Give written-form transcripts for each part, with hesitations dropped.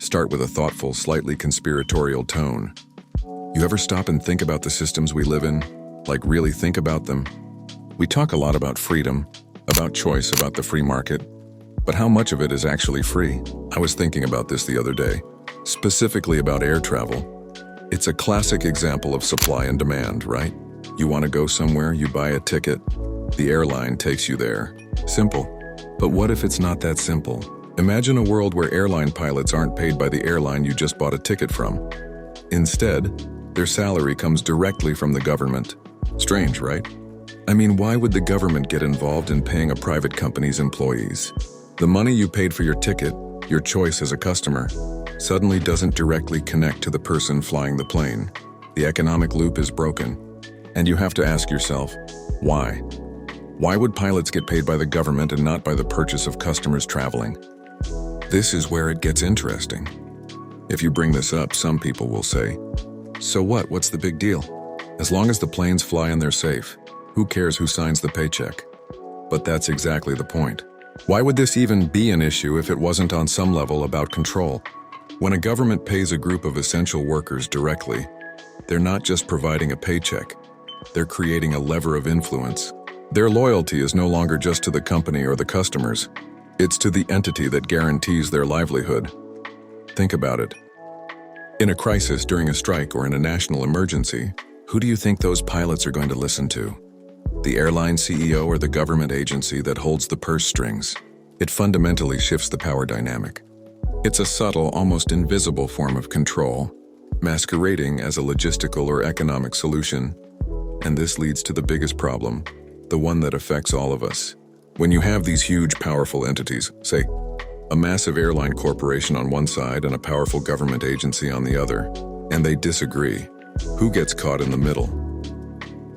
start with a thoughtful, slightly conspiratorial tone. You ever stop and think about the systems we live in? Like really think about them? We talk a lot about freedom, about choice, about the free market, but how much of it is actually free? I was thinking about this the other day, specifically about air travel. It's a classic example of supply and demand, right? You want to go somewhere, you buy a ticket, the airline takes you there. Simple. But what if it's not that simple? Imagine a world where airline pilots aren't paid by the airline you just bought a ticket from. Instead, their salary comes directly from the government. Strange, right? I mean, why would the government get involved in paying a private company's employees? The money you paid for your ticket, your choice as a customer, suddenly doesn't directly connect to the person flying the plane. The economic loop is broken. And you have to ask yourself, why? Why would pilots get paid by the government and not by the purchase of customers traveling? This is where it gets interesting. If you bring this up, some people will say, so what? What's the big deal? As long as the planes fly and they're safe, who cares who signs the paycheck? But that's exactly the point. Why would this even be an issue if it wasn't on some level about control? When a government pays a group of essential workers directly, they're not just providing a paycheck, they're creating a lever of influence. Their loyalty is no longer just to the company or the customers, it's to the entity that guarantees their livelihood. Think about it. In a crisis, during a strike, or in a national emergency, who do you think those pilots are going to listen to? The airline CEO or the government agency that holds the purse strings? It fundamentally shifts the power dynamic. It's a subtle, almost invisible form of control, masquerading as a logistical or economic solution. And this leads to the biggest problem, the one that affects all of us. When you have these huge, powerful entities, say, a massive airline corporation on one side and a powerful government agency on the other, and they disagree, who gets caught in the middle?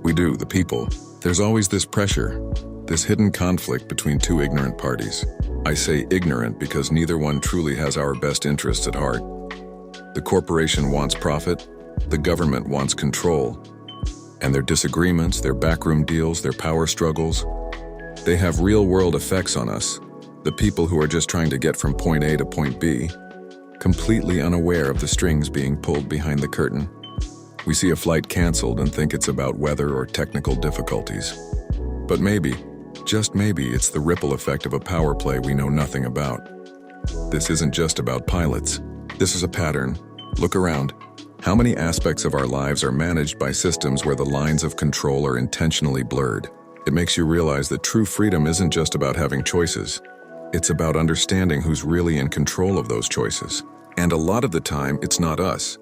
We do, the people. There's always this pressure, this hidden conflict between two ignorant parties. I say ignorant because neither one truly has our best interests at heart. The corporation wants profit, the government wants control, and their disagreements, their backroom deals, their power struggles, they have real-world effects on us, the people who are just trying to get from point A to point B, completely unaware of the strings being pulled behind the curtain. We see a flight canceled and think it's about weather or technical difficulties. But maybe, just maybe, it's the ripple effect of a power play we know nothing about. This isn't just about pilots. This is a pattern. Look around. How many aspects of our lives are managed by systems where the lines of control are intentionally blurred? It makes you realize that true freedom isn't just about having choices. It's about understanding who's really in control of those choices. And a lot of the time, it's not us.